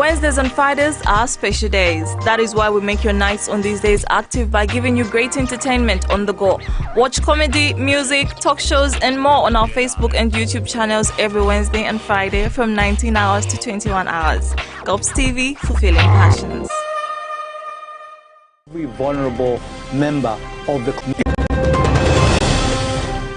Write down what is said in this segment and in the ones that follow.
Wednesdays and Fridays are special days. That is why we make your nights on these days active by giving you great entertainment on the go. Watch comedy, music, talk shows and more on our Facebook and YouTube channels every Wednesday and Friday from 19 hours to 21 hours. GOPES TV, fulfilling passions. Every vulnerable member of the community.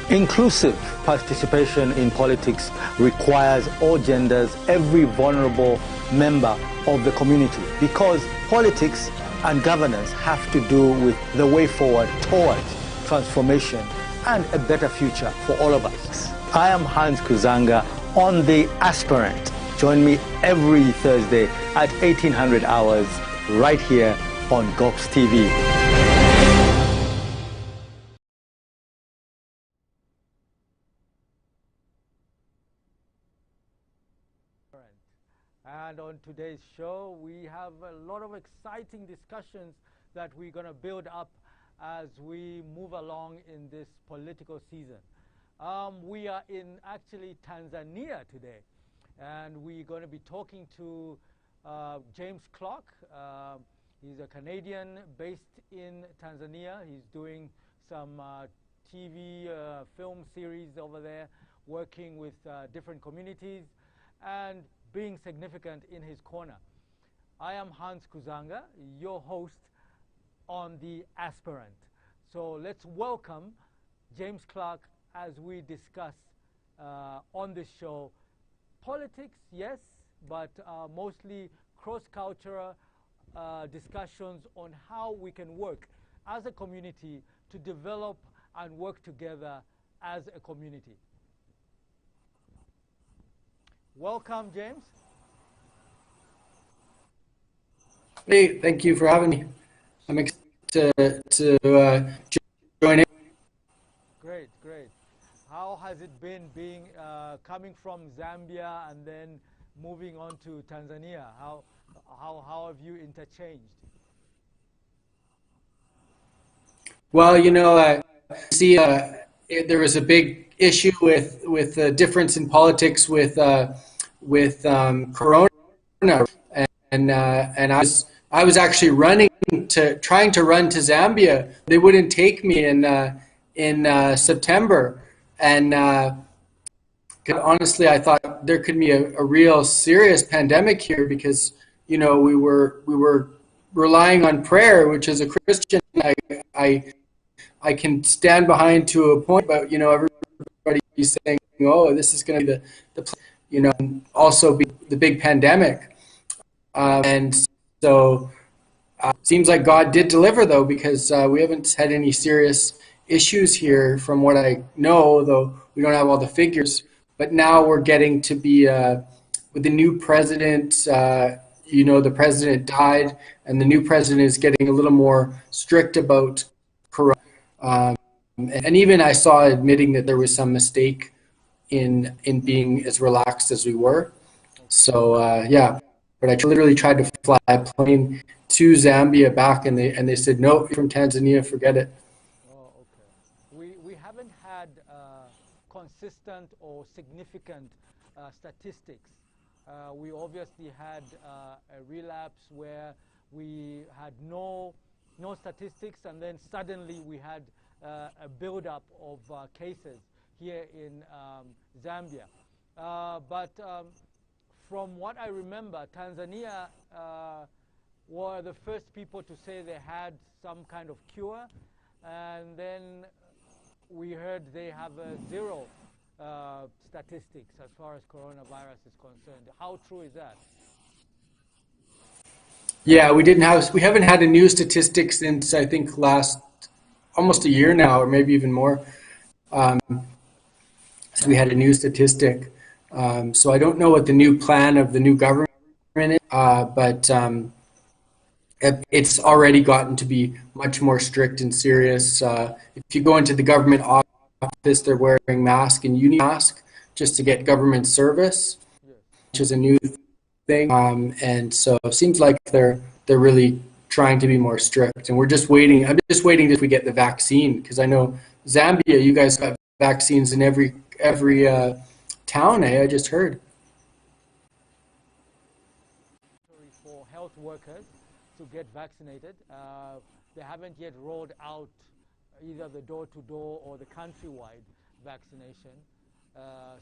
Inclusive participation in politics requires all genders, every vulnerable member of the community, because politics and governance have to do with the way forward towards transformation and a better future for all of us. I am Kuzanga on the Aspirant. Join me every Thursday at 1800 hours right here on GOPES TV. And on today's show, we have a lot of exciting discussions that we're going to build up as we move along in this political season. We are in actually Tanzania today, and we're going to be talking to James Clarke. He's a Canadian based in Tanzania. He's doing some TV film series over there, working with different communities and being significant in his corner. I am Kuzanga, your host on the Aspirant. So let's welcome James Clarke as we discuss on this show politics, yes, but mostly cross-cultural discussions on how we can work as a community to develop and work together as a community. Welcome, James. Hey, thank you for having me. I'm excited to join in. Great, great. How has it been being coming from Zambia and then moving on to Tanzania? How have you interchanged? Well, you know, I see there was a big issue with the difference in politics with Corona, and I was actually trying to run to Zambia. They wouldn't take me in September, and honestly, I thought there could be a real serious pandemic here because we were relying on prayer, which as a Christian I can stand behind to a point, but everybody's saying, oh, this is going to be also be the big pandemic. And so it seems like God did deliver, though, because we haven't had any serious issues here from what I know, though we don't have all the figures. But now we're getting to be with the new president. The president died, and the new president is getting a little more strict about corona. And even I saw admitting that there was some mistake in being as relaxed as we were. So yeah, but I literally tried to fly a plane to Zambia back, and they said no, you're from Tanzania, forget it. Oh, okay. We haven't had consistent or significant statistics. We obviously had a relapse where we had no statistics, and then suddenly we had a build-up of cases here in Zambia. But from what I remember, Tanzania were the first people to say they had some kind of cure, and then we heard they have zero statistics as far as coronavirus is concerned. How true is that? Yeah, we haven't had a new statistic since I think almost a year now, or maybe even more. So we had a new statistic. So I don't know what the new plan of the new government is, but it's already gotten to be much more strict and serious. If you go into the government office, they're wearing masks, and you need a mask just to get government service, which is a new thing. And so it seems like they're really trying to be more strict, and we're just waiting. I'm just waiting till we get the vaccine, because I know Zambia, you guys got vaccines in every town, I just heard. workers to get vaccinated. They haven't yet rolled out either the door-to-door or the countrywide vaccination.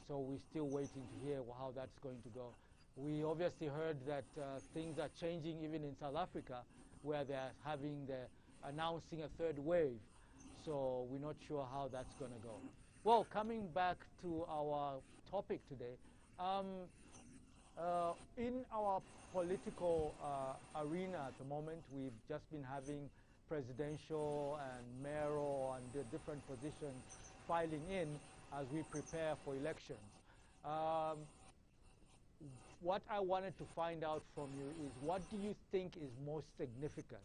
So we're still waiting to hear how that's going to go. We obviously heard that things are changing even in South Africa, where they're announcing a third wave. So we're not sure how that's going to go. Well, coming back to our topic today, in our political arena at the moment, we've just been having presidential and mayoral and the different positions filing in as we prepare for elections. What I wanted to find out from you is, what do you think is most significant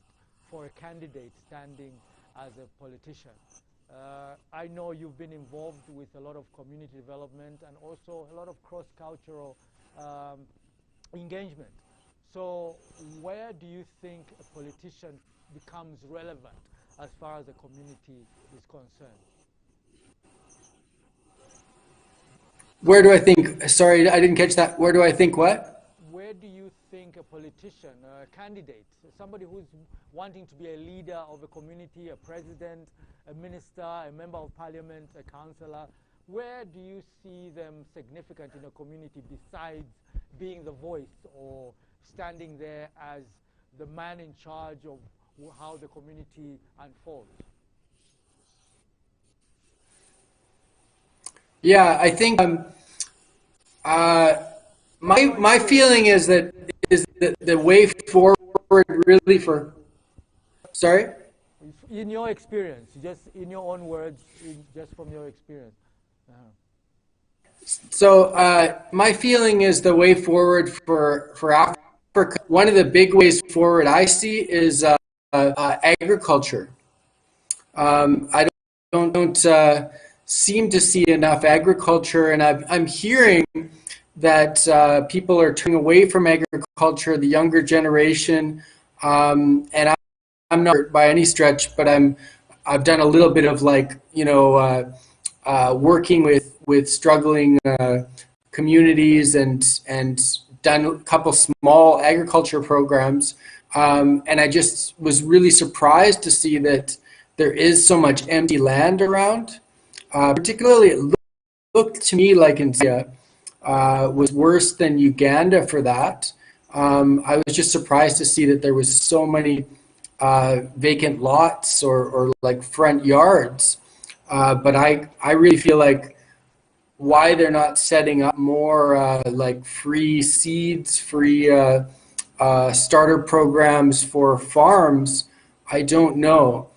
for a candidate standing as a politician? I know you've been involved with a lot of community development and also a lot of cross-cultural engagement. So where do you think a politician becomes relevant as far as the community is concerned? Where do I think, sorry, I didn't catch that. Where do I think what? Where do you think a politician, a candidate, somebody who's wanting to be a leader of a community, a president, a minister, a member of parliament, a councillor, where do you see them significant in a community besides being the voice or standing there as the man in charge of how the community unfolds? Yeah, I think my feeling is that the way forward really for, sorry? In your experience, just in your own words, just from your experience. So my feeling is the way forward for Africa, one of the big ways forward I see is agriculture. I don't seem to see enough agriculture, and I'm hearing that people are turning away from agriculture, the younger generation, and I'm not by any stretch, but I've done a little bit of, like, you know, working with struggling communities and done a couple small agriculture programs, and I just was really surprised to see that there is so much empty land around. Particularly, it looked to me like India was worse than Uganda for that. I was just surprised to see that there was so many vacant lots or like front yards. But I really feel like why they're not setting up more like free seeds, free starter programs for farms, I don't know.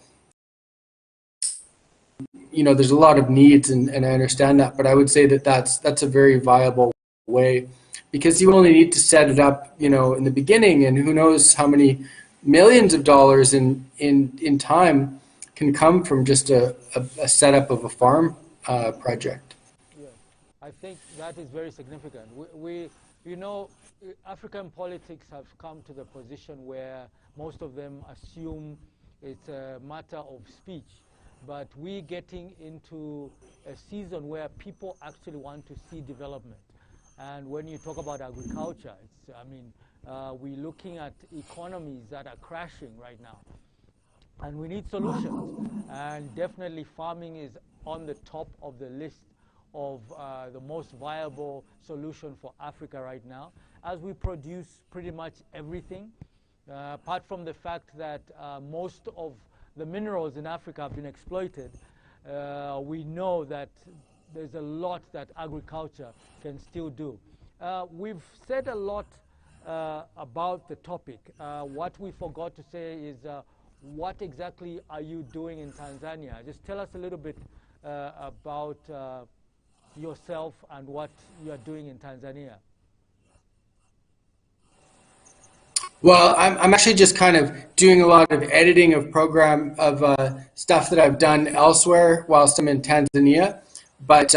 You know, there's a lot of needs, and I understand that, but I would say that that's a very viable way, because you only need to set it up, you know, in the beginning, and who knows how many millions of dollars in time can come from just a setup of a farm project. Yeah, I think that is very significant. We, you know, African politics have come to the position where most of them assume it's a matter of speech. But we're getting into a season where people actually want to see development. And when you talk about agriculture, it's, I mean, we're looking at economies that are crashing right now. And we need solutions. And definitely farming is on the top of the list of the most viable solution for Africa right now, as we produce pretty much everything, apart from the fact that most of the minerals in Africa have been exploited. We know that there's a lot that agriculture can still do. We've said a lot about the topic. What we forgot to say is what exactly are you doing in Tanzania? Just tell us a little bit about yourself and what you are doing in Tanzania. Well, I'm actually just kind of doing a lot of editing of stuff that I've done elsewhere whilst I'm in Tanzania. But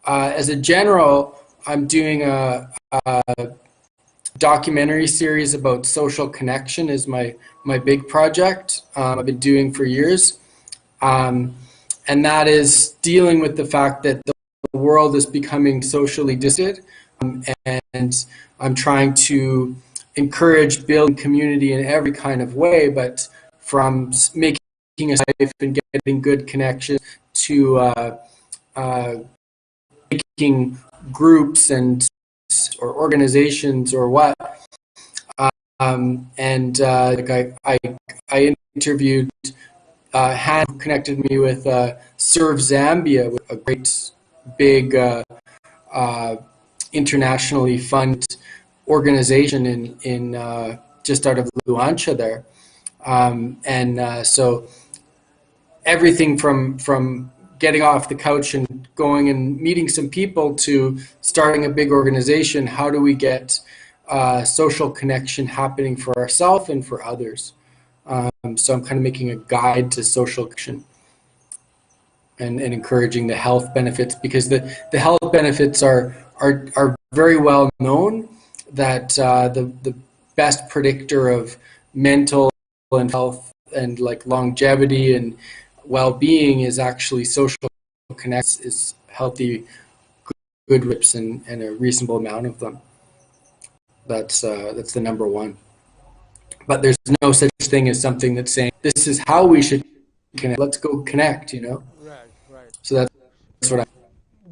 as a general, I'm doing a documentary series about social connection is my big project I've been doing for years. And that is dealing with the fact that the world is becoming socially distant. And I'm trying to encourage building community in every kind of way, but from making a life and getting good connections to making groups and or organizations or what. Like I interviewed Han, who connected me with Serve Zambia, with a great big internationally funded organization in just out of Luancha there, so everything from getting off the couch and going and meeting some people to starting a big organization. How do we get social connection happening for ourselves and for others? So I'm kind of making a guide to social connection and encouraging the health benefits, because the health benefits are very well known, that the best predictor of mental and health and like longevity and well-being is actually social connections, is healthy, good rips and a reasonable amount of them. That's the number one. But there's no such thing as something that's saying this is how we should connect. Let's go connect, you know. Right. So that's what I.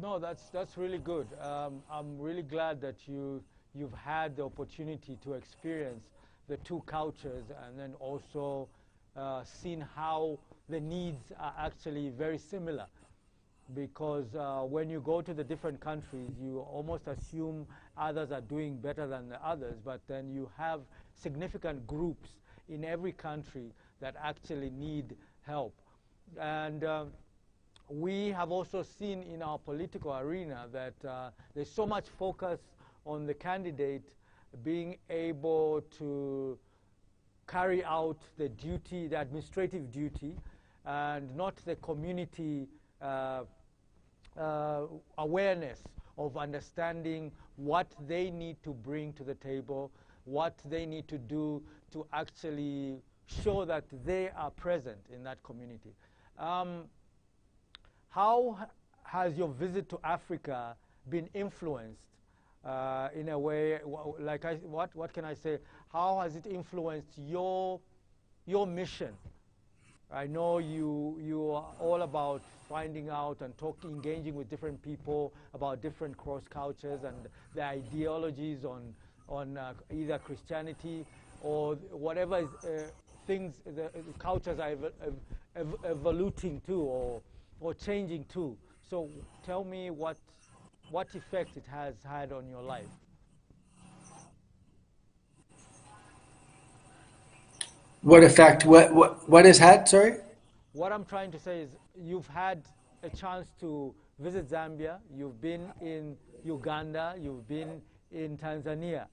No, that's really good. I'm really glad that you've had the opportunity to experience the two cultures, and then also seen how the needs are actually very similar. Because when you go to the different countries, you almost assume others are doing better than the others, but then you have significant groups in every country that actually need help. And we have also seen in our political arena that there's so much focus on the candidate being able to carry out the duty, the administrative duty, and not the community awareness of understanding what they need to bring to the table, what they need to do to actually show that they are present in that community. How has your visit to Africa been influenced in a way, what can I say? How has it influenced your mission? I know you are all about finding out and engaging with different people about different cross cultures and the ideologies on either Christianity or whatever things the cultures are evoluting to or changing to. So tell me what effect it has had on your life. What effect? What has had? Sorry. What I'm trying to say is you've had a chance to visit Zambia. You've been in Uganda. You've been in Tanzania.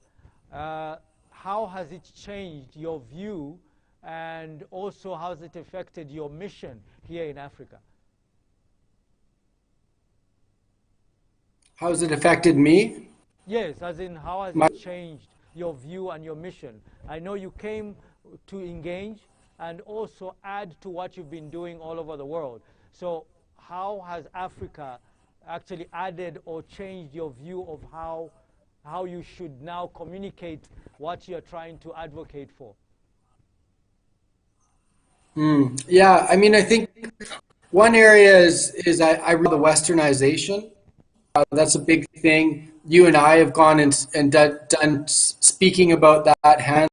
How has it changed your view, and also how has it affected your mission here in Africa? How has it affected me? Yes, as in how has it changed your view and your mission? I know you came to engage and also add to what you've been doing all over the world. So how has Africa actually added or changed your view of how you should now communicate what you're trying to advocate for? Yeah, I mean, I think one area is I read the westernization. That's a big thing. You and I have gone and done speaking about that. Hans,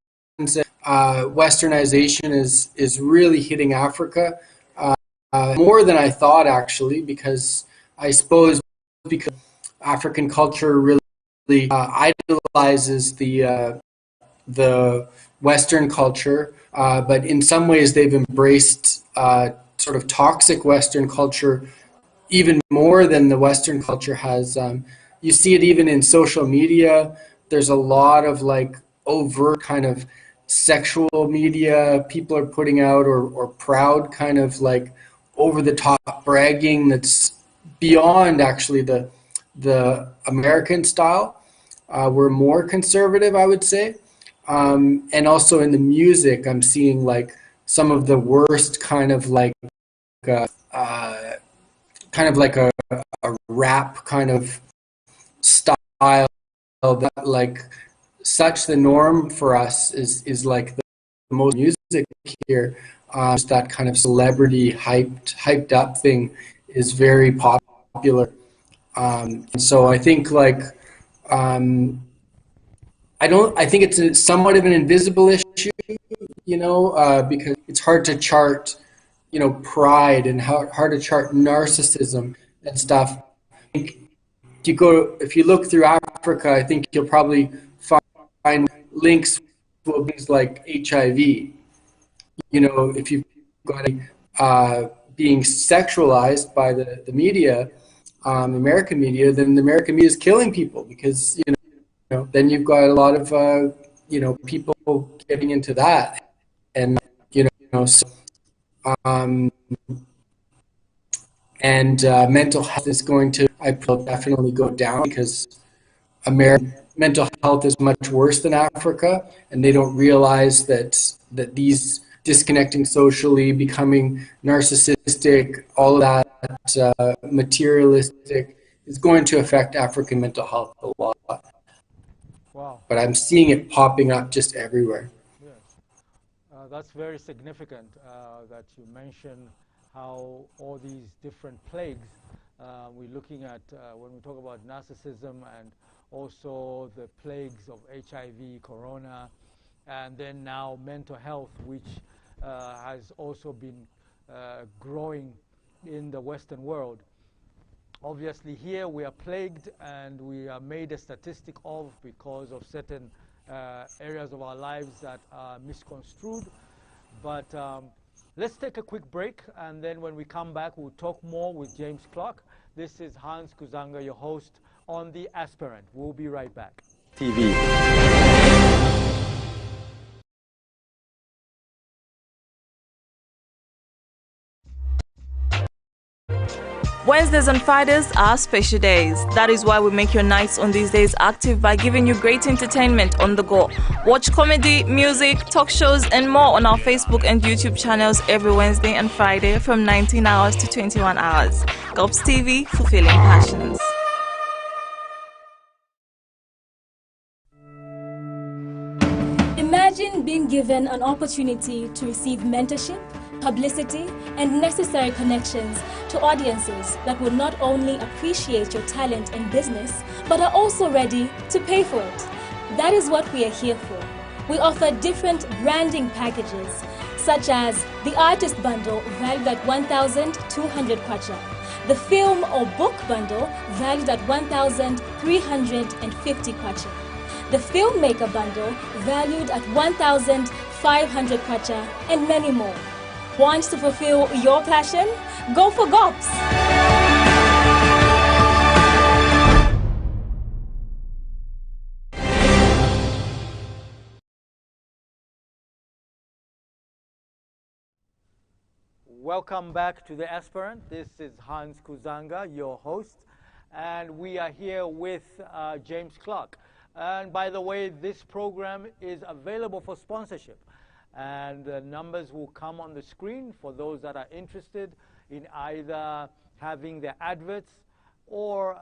westernization is really hitting Africa more than I thought, actually, because I suppose because African culture really idolizes the Western culture, but in some ways they've embraced sort of toxic Western culture even more than the Western culture has. You see it even in social media. There's a lot of like overt kind of sexual media people are putting out, or proud kind of like over the top bragging that's beyond actually the American style. We're more conservative, I would say. And also in the music, I'm seeing like some of the worst kind of like a rap kind of style that like such the norm for us is like the most music here. Just that kind of celebrity hyped up thing is very popular. And so I think like I think it's somewhat of an invisible issue, because it's hard to chart, pride and hard to chart narcissism and stuff. I think if you look through Africa, I think you'll probably find links with things like HIV. If you've got being sexualized by the media, American media, then the American media is killing people because then you've got a lot of people getting into that, and so, and mental health is going to definitely go down because American mental health is much worse than Africa, and they don't realize that these disconnecting socially, becoming narcissistic, all of that materialistic is going to affect African mental health a lot. Wow. But I'm seeing it popping up just everywhere. Yes. That's very significant that you mention how all these different plagues we're looking at when we talk about narcissism, and also the plagues of HIV, corona, and then now mental health, which has also been growing in the Western world. Obviously here we are plagued and we are made a statistic of because of certain areas of our lives that are misconstrued. But let's take a quick break, and then when we come back we'll talk more with James Clarke. This is Hans Kuzanga, your host on The Aspirant. We'll be right back. TV. Wednesdays and Fridays are special days. That is why we make your nights on these days active by giving you great entertainment on the go. Watch comedy, music, talk shows and more on our Facebook and YouTube channels every Wednesday and Friday from 19 hours to 21 hours. GOPES TV, fulfilling passions. Imagine being given an opportunity to receive mentorship, publicity, and necessary connections to audiences that will not only appreciate your talent and business, but are also ready to pay for it. That is what we are here for. We offer different branding packages, such as the Artist Bundle valued at 1,200 kwacha, the Film or Book Bundle valued at 1,350 kwacha, the Filmmaker Bundle valued at 1,500 kwacha, and many more. Want to fulfill your passion? Go for GOPES! Welcome back to The Aspirant. This is Hans Kuzanga, your host, and we are here with James Clarke. And by the way, this program is available for sponsorship, and the numbers will come on the screen for those that are interested in either having their adverts or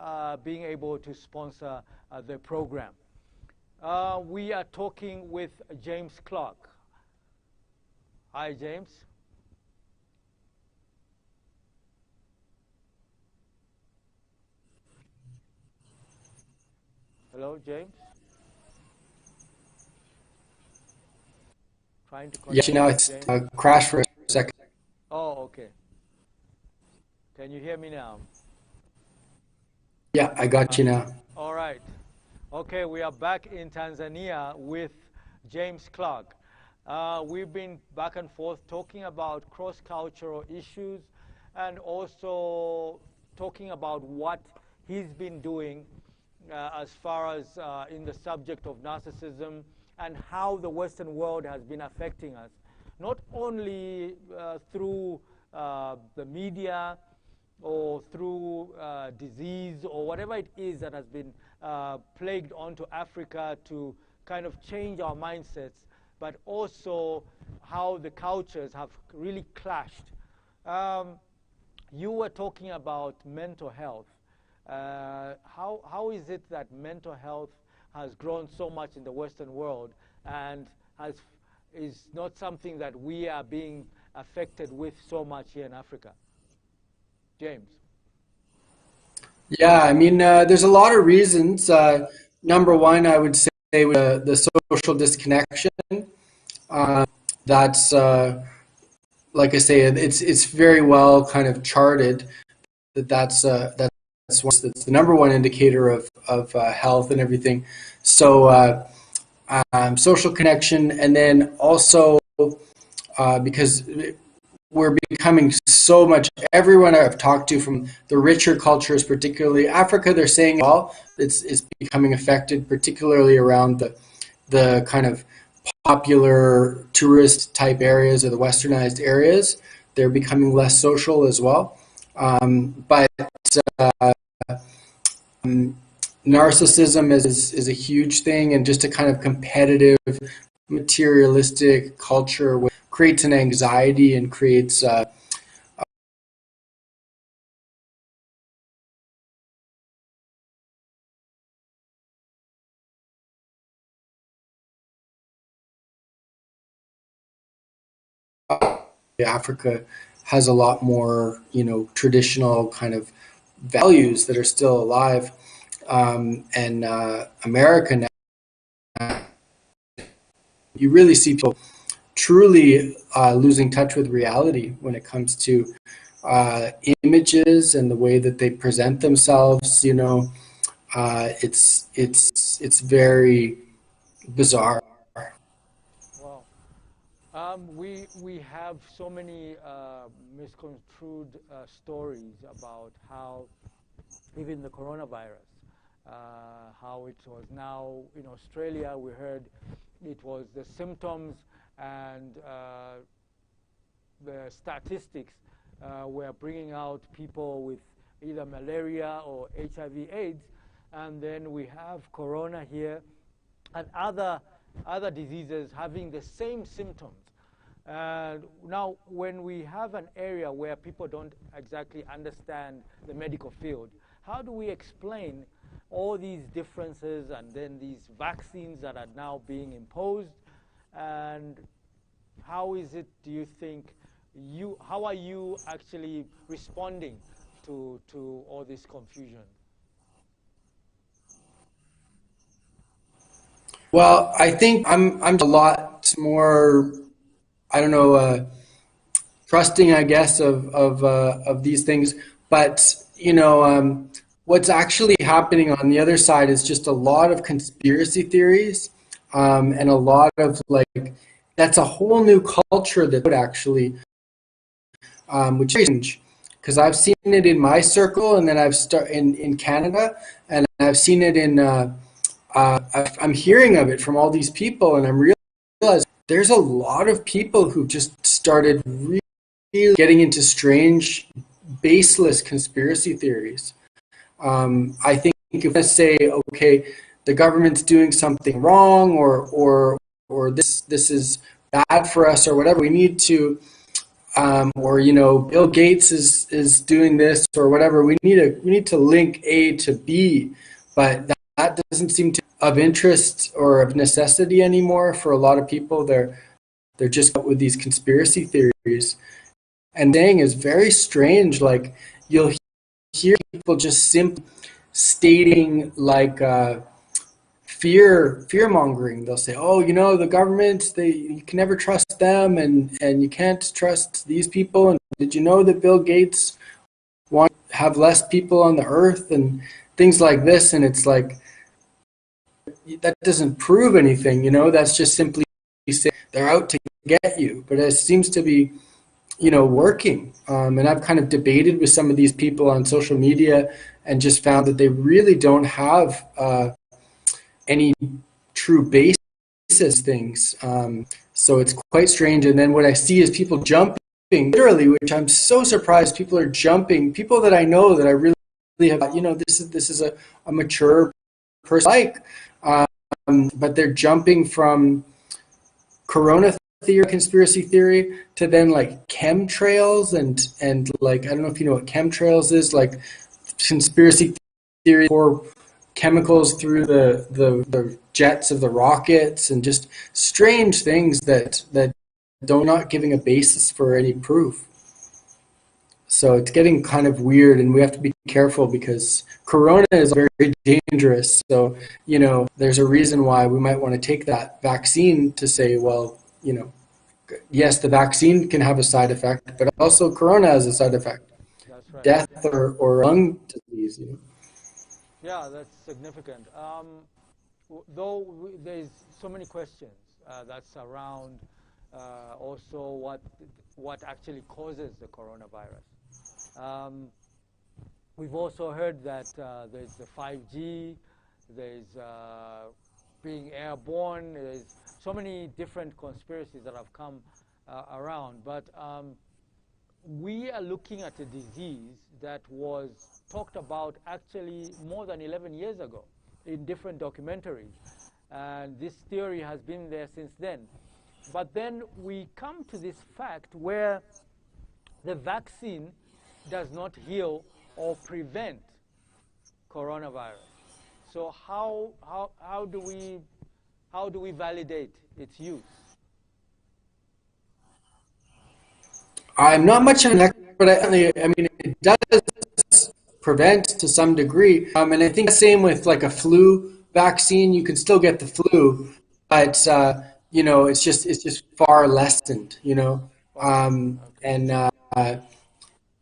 being able to sponsor the program. We are talking with James Clarke. Hi, James. Hello, James. Trying to connect. Yeah, now it's crashed for a second. Oh, okay. Can you hear me now? Yeah, I got you now. All right. Okay, we are back in Tanzania with James Clarke. We've been back and forth talking about cross-cultural issues and also talking about what he's been doing as far as in the subject of narcissism and how the Western world has been affecting us, not only through the media or through disease or whatever it is that has been plagued onto Africa to kind of change our mindsets, but also how the cultures have really clashed. You were talking about mental health. How is it that mental health, has grown so much in the Western world and is not something that we are being affected with so much here in Africa? James. Yeah, I mean, there's a lot of reasons. Number one, I would say the social disconnection. That's like I say, it's very well kind of charted that's the number one indicator of health and everything. So social connection, and then also because we're becoming so much, everyone I've talked to from the richer cultures, particularly Africa, they're saying, well, it's becoming affected, particularly around the kind of popular tourist type areas or the westernized areas. They're becoming less social as well. But narcissism is a huge thing, and just a kind of competitive, materialistic culture which creates an anxiety and creates Africa has a lot more, traditional kind of values that are still alive, and America now, you really see people truly losing touch with reality when it comes to images and the way that they present themselves. It's very bizarre. Wow. We have so many misconstrued stories about how even the coronavirus, how it was now in Australia. We heard it was the symptoms and the statistics were bringing out people with either malaria or HIV/AIDS, and then we have corona here and other diseases having the same symptoms. Now, when we have an area where people don't exactly understand the medical field, how do we explain all these differences and then these vaccines that are now being imposed? And how is it, do you think, how are you actually responding to all this confusion? Well, I think I'm a lot more, I don't know, trusting, I guess, of these things. But what's actually happening on the other side is just a lot of conspiracy theories, and a lot of that's a whole new culture that would actually, which is strange, because I've seen it in my circle, and then I've in Canada, and I've seen it in. I'm hearing of it from all these people, and I'm realizing there's a lot of people who just started really getting into strange, baseless conspiracy theories. I think if I say, okay, the government's doing something wrong, or this is bad for us, or whatever, we need to, or Bill Gates is doing this, or whatever. We need to link A to B, but that doesn't seem to be of interest or of necessity anymore for a lot of people. They're just out with these conspiracy theories, and saying is very strange. Like, you'll hear people just simply stating fear mongering. They'll say, oh, the government, you can never trust them, and you can't trust these people, and did you know that Bill Gates wants to have less people on the earth, and things like this. And it's like, that doesn't prove anything, that's just simply saying they're out to get you. But it seems to be working, and I've kind of debated with some of these people on social media and just found that they really don't have any true basis things. So it's quite strange. And then what I see is people jumping, literally, which I'm so surprised people are jumping. People that I know that I really have, this is a mature person, but they're jumping from corona theory, conspiracy theory, to then chemtrails and I don't know if you know what chemtrails is, conspiracy theory for chemicals through the jets of the rockets, and just strange things that don't not giving a basis for any proof. So it's getting kind of weird, and we have to be careful because corona is very dangerous. So, you know, there's a reason why we might want to take that vaccine to say, well, you know, yes, the vaccine can have a side effect, but also corona has a side effect. That's right. Death or lung disease. You know? Yeah, that's significant. Though there's so many questions that surround also what actually causes the coronavirus. We've also heard that there's the 5G, there's being airborne, there's so many different conspiracies that have come around. But we are looking at a disease that was talked about actually more than 11 years ago in different documentaries. And this theory has been there since then. But then we come to this fact where the vaccine does not heal or prevent coronavirus. So how do we validate its use? I'm not much of an expert, but I mean, it does prevent to some degree. And I think the same with like a flu vaccine. You can still get the flu, but you know, it's just far lessened. You know, and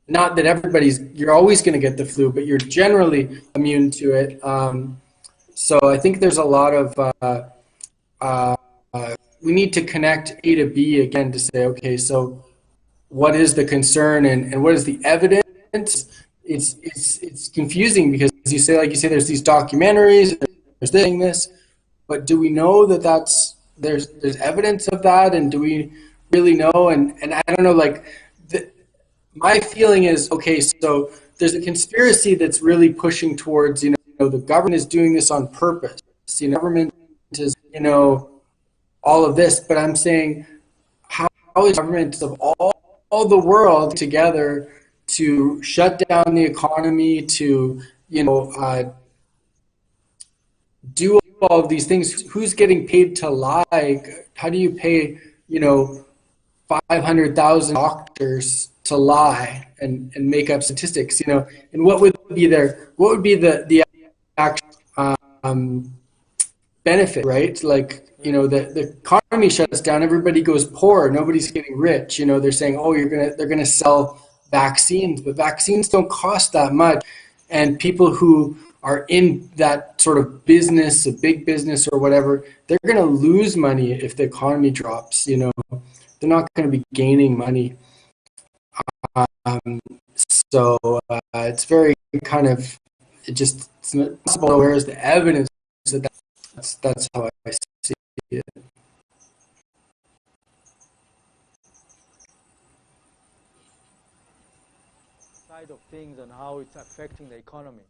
not that you're always going to get the flu, but you're generally immune to it. So I think there's a lot of we need to connect A to B again to say, okay, so what is the concern and what is the evidence? It's confusing because you say there's these documentaries, there's this, but do we know that there's evidence of that, and do we really know? And I don't know, like my feeling is, okay, so there's a conspiracy that's really pushing towards, you know, the government is doing this on purpose. You know, government is, you know, all of this, but I'm saying, how is government of all the world together to shut down the economy, to, you know, do all of these things? Who's getting paid to lie? How do you pay, you know, 500,000 doctors to lie and make up statistics, you know? And what would be the actual benefit, right? Like, you know, the economy shuts down, everybody goes poor, nobody's getting rich. You know, they're saying, oh, they're gonna sell vaccines, but vaccines don't cost that much. And people who are in that sort of business, a big business or whatever, they're gonna lose money if the economy drops. You know, they're not gonna be gaining money. So it's very kind of, it's not possible. Where's the evidence that that's how I see it. Side of things and how it's affecting the economy,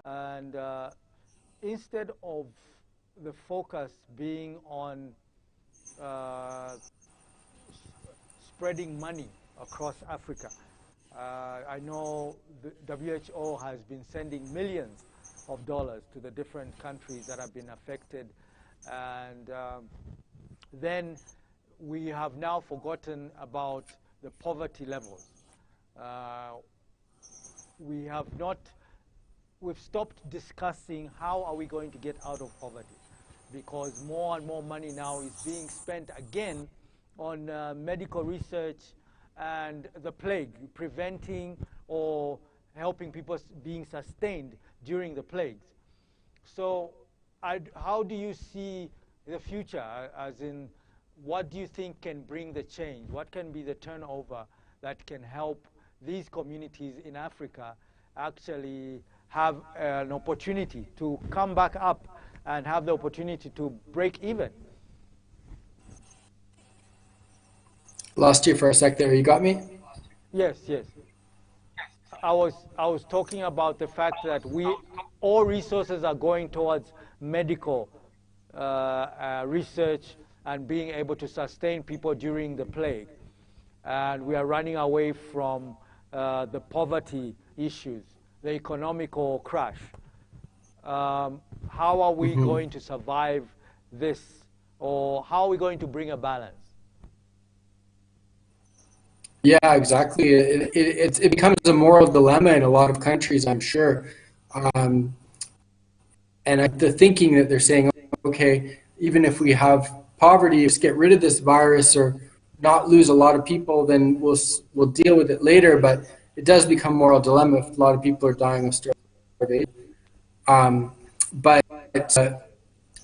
and instead of the focus being on spreading money across Africa. I know the WHO has been sending millions of dollars to the different countries that have been affected, and then we have now forgotten about the poverty levels. We've stopped discussing how are we going to get out of poverty, because more and more money now is being spent again on medical research and the plague, preventing or helping people being sustained during the plagues. So how do you see the future, as in what do you think can bring the change? What can be the turnover that can help these communities in Africa actually have an opportunity to come back up and have the opportunity to break even? Lost you for a sec there. You got me? Yes. I was talking about the fact that all resources are going towards medical research and being able to sustain people during the plague, and we are running away from the poverty issues, the economical crash. how are we going to survive this, or how are we going to bring a balance? Yeah, exactly. It becomes a moral dilemma in a lot of countries, I'm sure. And the thinking that they're saying, okay, even if we have poverty, just get rid of this virus or not lose a lot of people, then we'll deal with it later. But it does become a moral dilemma if a lot of people are dying of starvation. But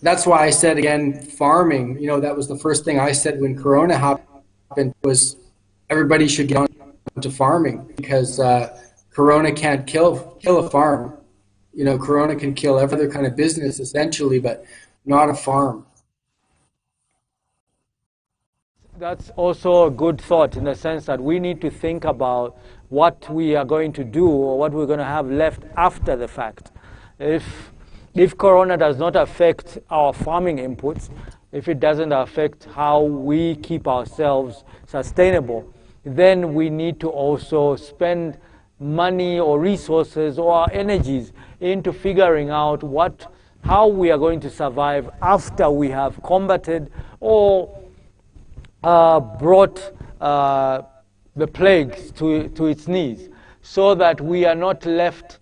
that's why I said, again, farming, you know, that was the first thing I said when Corona happened, was everybody should get on to farming, because Corona can't kill a farm. You know, Corona can kill every other kind of business essentially, but not a farm. That's also a good thought, in the sense that we need to think about what we are going to do, or what we're going to have left after the fact. If Corona does not affect our farming inputs, if it doesn't affect how we keep ourselves sustainable, then we need to also spend money or resources or our energies into figuring out how we are going to survive after we have combated or brought the plagues to its knees, so that we are not left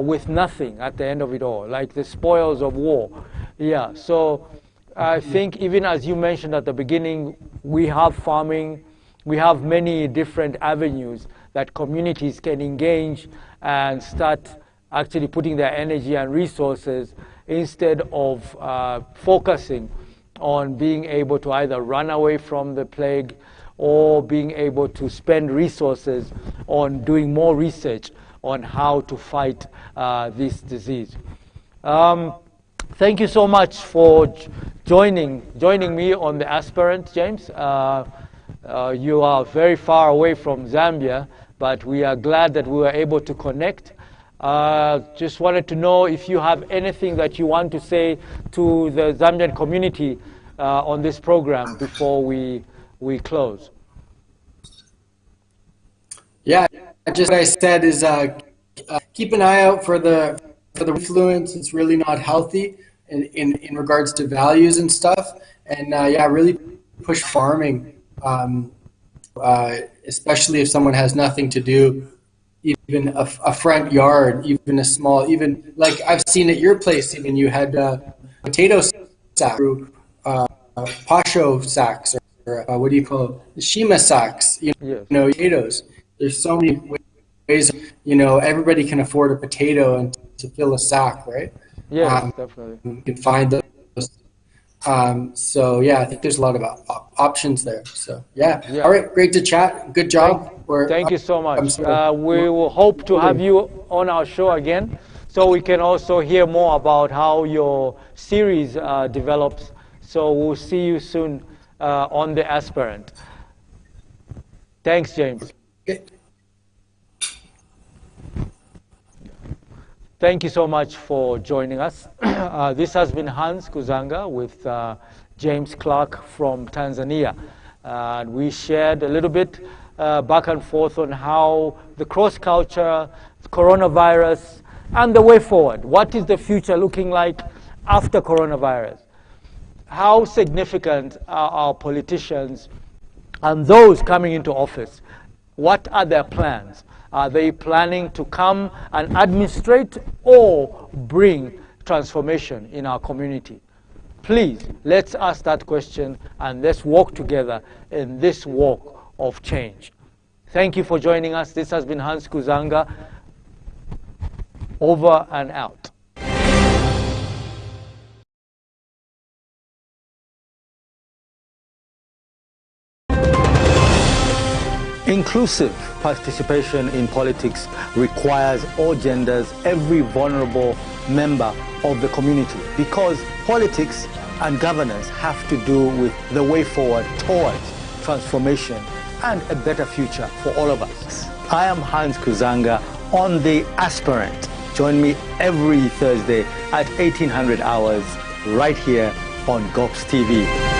with nothing at the end of it all, like the spoils of war. Yeah, so I think, even as you mentioned at the beginning, we have farming, we have many different avenues that communities can engage and start actually putting their energy and resources, instead of focusing on being able to either run away from the plague or being able to spend resources on doing more research on how to fight this disease. Thank you so much for joining me on the Aspirant, James. You are very far away from Zambia, but we are glad that we were able to connect. Just wanted to know if you have anything that you want to say to the Zambian community on this program before we close. Yeah, just what I said is keep an eye out for the influence. It's really not healthy in regards to values and stuff. And yeah, really push farming, especially if someone has nothing to do. Even a front yard, even a small, even like I've seen at your place, even you had potato sacks, pasho sacks, or what do you call it? Shima sacks, you know, potatoes. There's so many ways, you know, everybody can afford a potato and to fill a sack, right? Yeah, definitely. You can find those. So yeah, I think there's a lot of options there. So yeah. All right, great to chat. Good job. Thank you so much. We will hope to have you on our show again, so we can also hear more about how your series develops. So we'll see you soon on the Aspirant. Thanks, James. Okay. Thank you so much for joining us. This has been Hans Kuzanga with James Clarke from Tanzania. We shared a little bit back and forth on how the cross-culture, coronavirus, and the way forward. What is the future looking like after coronavirus? How significant are our politicians and those coming into office? What are their plans? Are they planning to come and administrate or bring transformation in our community? Please, let's ask that question and let's walk together in this walk of change. Thank you for joining us. This has been Hans Kuzanga. Over and out. Inclusive participation in politics requires all genders, every vulnerable member of the community, because politics and governance have to do with the way forward towards transformation and a better future for all of us. I am Hans Kuzanga on the Aspirant. Join me every Thursday at 1800 hours right here on GOPES TV.